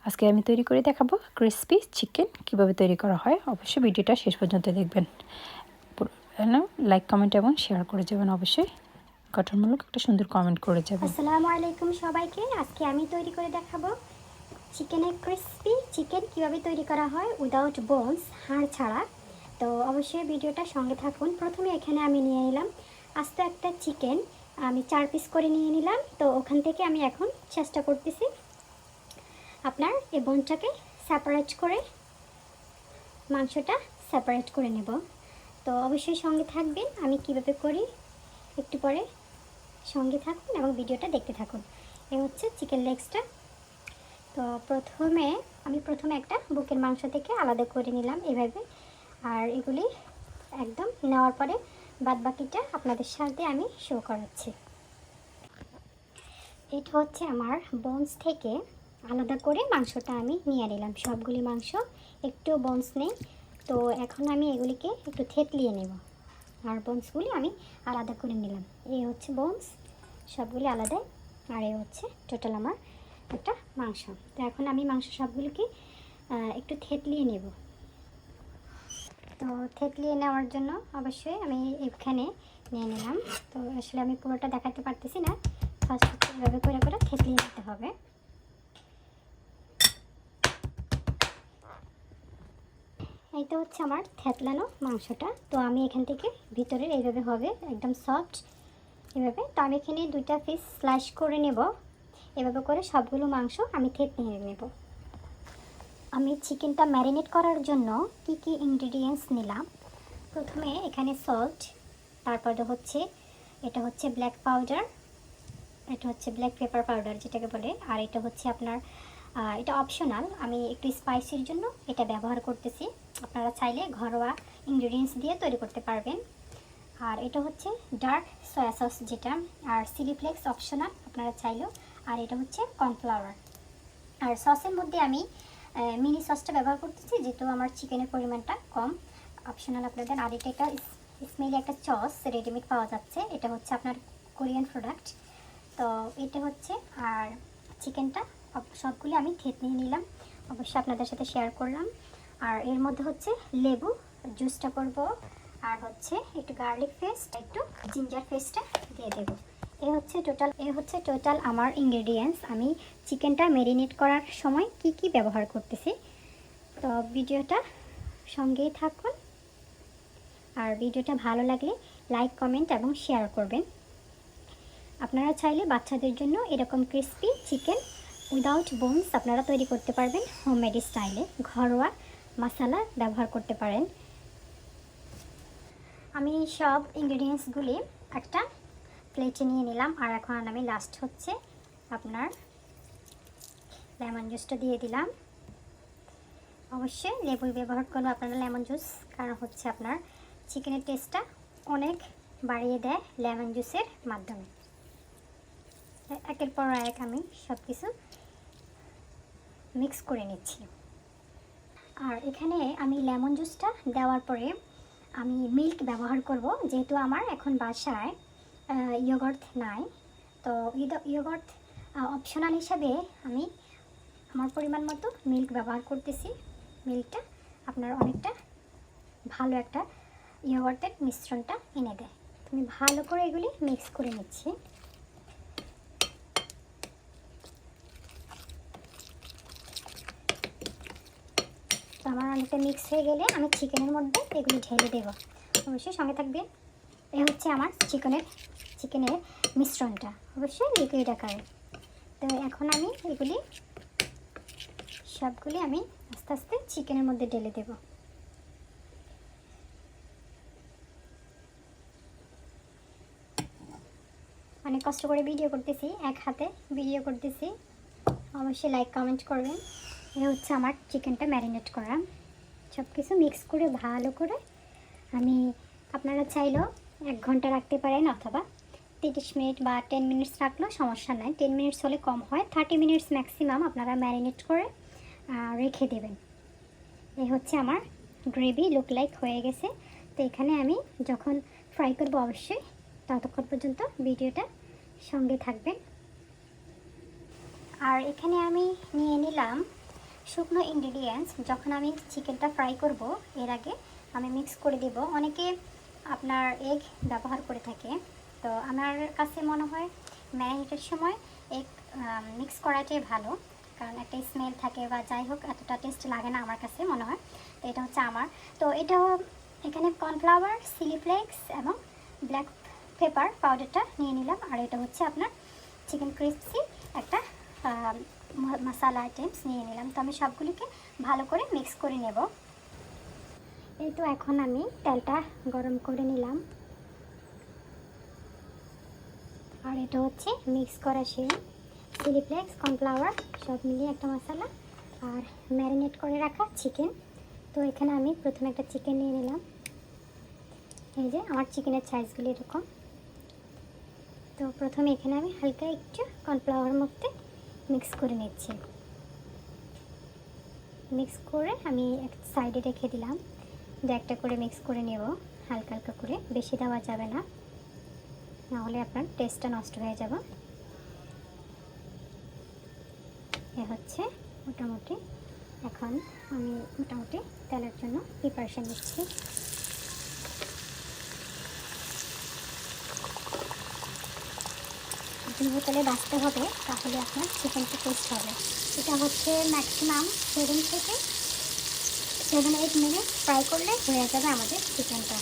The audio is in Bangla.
আজকে আমি তৈরি করে দেখাবো ক্রিসপি চিকেন কিভাবে তৈরি করা হয়। অবশ্যই ভিডিওটা শেষ পর্যন্ত দেখবেন। লাইক কমেন্ট এবং শেয়ার করে যাবেন। অবশ্যই গঠনমূলক একটা সুন্দর কমেন্ট করে যাবেন। আসসালামু আলাইকুম সবাইকে। আজকে আমি তৈরি করে দেখাবো চিকেনের ক্রিসপি চিকেন কিভাবে তৈরি করা হয় উইদাউট বোনস, হাড় ছাড়া। তো অবশ্যই ভিডিওটা সঙ্গে থাকুন। প্রথমে এখানে আমি নিয়ে নিলাম আস্ত একটা চিকেন, আমি 4 পিস করে নিয়ে নিলাম। তো ওখান থেকে আমি এখন চেষ্টা করতেছি আপনার এই বোনটাকে সেপারেট করে মাংসটা সেপারেট করে নেব। তো অবশ্যই সঙ্গে থাকবেন আমি কিভাবে করি, একটু পরে সঙ্গে থাকুন এবং ভিডিওটা দেখতে থাকুন। এই হচ্ছে চিকেন লেগসটা। তো আমি প্রথমে একটা বুকের মাংস থেকে আলাদা করে নিলাম এভাবে, আর এগুলি একদম নেওয়ার পরে বাদ বাকিটা আপনাদের সাথে আমি শো করাচ্ছি। এটা হচ্ছে আমার বোনস থেকে আলাদা করে মাংসটা আমি নিয়ে নিলাম। সবগুলি মাংস, একটু বোনস নেই। তো এখন আমি এগুলিকে একটু থেতলিয়ে নেব, আর বোনসগুলি আমি আলাদা করে নিলাম। এই হচ্ছে বোনস, সবগুলি আলাদা, আর এই হচ্ছে টোটাল আমার একটা মাংস। তো এখন আমি মাংস সবগুলোকে একটু থেতলিয়ে নেব। তো থেতলিয়ে নেওয়ার জন্য অবশ্যই আমি এখানে নিয়ে নিলাম। তো আসলে আমি পুরোটা দেখাতে পারতেছি না, ফার্স্ট এভাবে করে করে থেতলিয়ে নিতে হবে। এই তো হচ্ছে আমার থেতলানো মাংসটা। তো আমি এখান থেকে ভিতরের এইভাবে হবে একদম সফট এভাবে। তো আমি এখানে 2টা পিস স্লাইস করে নেব। এভাবে করে সবগুলো মাংস আমি থেতলিয়ে নেব। আমি চিকেনটা ম্যারিনেট করার জন্য কি কি ইনগ্রেডিয়েন্টস নিলাম। প্রথমে এখানে সল্ট, তারপরে হচ্ছে এটা হচ্ছে ব্ল্যাক পাউডার, এটা হচ্ছে ব্ল্যাক পেপার পাউডার যেটাকে বলে, আর এটা হচ্ছে আপনার এটা অপশনাল, আমি একটু স্পাইসির জন্য এটা ব্যবহার করতেছি। আপনারা চাইলে ঘরোয়া ইনগ্রেডিয়েন্টস দিয়ে তৈরি করতে পারবেন। আর এটা হচ্ছে ডার্ক সয়া সস যেটা, আর চিলি ফ্লেক্স অপশনাল আপনারা চাইলেও। আর এটা হচ্ছে কর্নফ্লাওয়ার। আর সসের মধ্যে আমি মিনি সসটা ব্যবহার করতেছি, যেহেতু আমার চিকেনের পরিমাণটা কম, অপশনাল আপনাদের। আর এটা একটা স্মেলি একটা সস রেডিমেড পাওয়া যাচ্ছে, এটা হচ্ছে আপনার কোরিয়ান প্রোডাক্ট। তো এটা হচ্ছে, আর চিকেনটা সবগুলি আমি থেতলিয়ে নিলাম, অবশ্যই আপনাদের সাথে শেয়ার করলাম। আর এর মধ্যে হচ্ছে লেবু জুসটা করব, আর হচ্ছে একটু গার্লিক পেস্ট, একটু জিঞ্জার পেস্টটা দিয়ে দেবো। এই হচ্ছে টোটাল আমার ইনগ্রেডিয়েন্টস। আমি চিকেনটা ম্যারিনেট করার সময় কি কি ব্যবহার করতেছি। তো ভিডিওটা সঙ্গেই থাকুন, আর ভিডিওটা ভালো লাগলে লাইক কমেন্ট এবং শেয়ার করবেন। আপনারা চাইলে বাচ্চাদের জন্য এরকম ক্রিসপি চিকেন উইদাউট বোনস আপনারা তৈরি করতে পারবেন হোমমেড স্টাইলে, ঘরোয়া মশলা ব্যবহার করতে পারেন। আমি সব ইনগ্রেডিয়েন্টসগুলি একটা প্লেটে নিয়ে নিলাম, আর এখন আমি লাস্ট হচ্ছে আপনার লেমন জুসটা দিয়ে দিলাম। অবশ্যই লেবুই ব্যবহার করবো আপনারা লেমন জুস, কারণ হচ্ছে আপনার চিকেনের টেস্টটা অনেক বাড়িয়ে দেয় লেমন জুসের মাধ্যমে। একের পর এক আমি সব কিছু মিক্স করে নিচ্ছি। আর এখানে আমি লেমন জুসটা দেওয়ার পরে আমি মিল্ক ব্যবহার করব, যেহেতু আমার এখন বাসায় ইয়োগর্ট নাই। তো ইয়োগর্ট অপশনাল হিসাবে আমি আমার পরিমাণ মতো মিল্ক ব্যবহার করতেছি। মিল্কটা আপনার অনেকটা ভালো একটা ইয়োগর্টের মিশ্রণটা এনে দেয়। আমি ভালো করে এগুলি মিক্স করে নিচ্ছি। আমার অনেকটা মিক্স হয়ে গেলে আমি চিকেনের মধ্যে এগুলি ঢেলে দেবো, অবশ্যই সঙ্গে থাকবে। এই হচ্ছে আমার চিকেনের মিশ্রণটা, অবশ্যই লিকুইড আকারে। তো এখন আমি সবগুলি আমি আস্তে আস্তে চিকেনের মধ্যে ঢেলে দেব। অনেক কষ্ট করে ভিডিও করতেছি, এক হাতে ভিডিও করতেছি, অবশ্যই লাইক কমেন্ট করবেন। এই হচ্ছে আমার চিকেনটা ম্যারিনেট করা, সব কিছু মিক্স করে ভালো করে আমি, আপনারা চাইলেও 1 ঘন্টা রাখতে পারেন, অথবা 30 মিনিট বা 10 মিনিটস রাখলেও সমস্যা নাই। 10 মিনিটস হলে কম হয়, 30 মিনিটস ম্যাক্সিমাম আপনারা ম্যারিনেট করে রেখে দেবেন। এই হচ্ছে আমার গ্রেভি লুক লাইক হয়ে গেছে। তো এখানে আমি যখন ফ্রাই করব অবশ্যই ততক্ষণ পর্যন্ত ভিডিওটা সঙ্গে থাকবেন। আর এখানে আমি নিয়ে নিলাম শুকনো ইনগ্রিডিয়েন্টস যখন আমি চিকেনটা ফ্রাই করব এর আগে আমি মিক্স করে দেব। অনেকে আপনার এগ ব্যবহার করে থাকে, তো আমার কাছে মনে হয় ম্যারিনেটের সময় এগ মিক্স করাটাই ভালো, কারণ একটা স্মেল থাকে বা যাই হোক এতটা টেস্ট লাগে না আমার কাছে মনে হয়। তো এটা হচ্ছে আমার, তো এটা এখানে কর্নফ্লাওয়ার, চিলি ফ্লেক্স এবং ব্ল্যাক পেপার পাউডারটা নিয়ে নিলাম। আর এটা হচ্ছে আপনার চিকেন ক্রিস্পি একটা মশলা আইটেমস নিয়ে নিলাম। তো আমি সবগুলিকে ভালো করে মিক্স করে নেব। এই তো এখন আমি তেলটা গরম করে নিলাম। আর এটা হচ্ছে মিক্স করা সেই চিলি ফ্লেক্স, কর্নফ্লাওয়ার সব মিলিয়ে একটা মশলা আর ম্যারিনেট করে রাখা চিকেন। তো এখানে আমি প্রথমে একটা চিকেন নিয়ে নিলাম। এই যে আমার চিকেনের সাইজগুলি এরকম। তো প্রথমে এখানে আমি হালকা একটু কর্নফ্লাওয়ার মধ্যে মিক্স করে নিচ্ছি। মিক্স করে আমি এক সাইডে রেখে দিলাম। দু একটা করে মিক্স করে নেব হালকা হালকা করে, বেশি দেওয়া যাবে না, নাহলে আপনার টেস্টটা নষ্ট হয়ে যাবে। এ হচ্ছে মোটামুটি। এখন আমি মোটামুটি তেলের জন্য প্রিপারেশন নিচ্ছি। ধীরে তেলে বাছতে হবে, তাহলে আপনার চিকেনটা টেস্ট হবে। এটা হচ্ছে ম্যাক্সিমাম 7 থেকে 7-8 মিনিট ফ্রাই করলে হয়ে যাবে আমাদের চিকেনটা।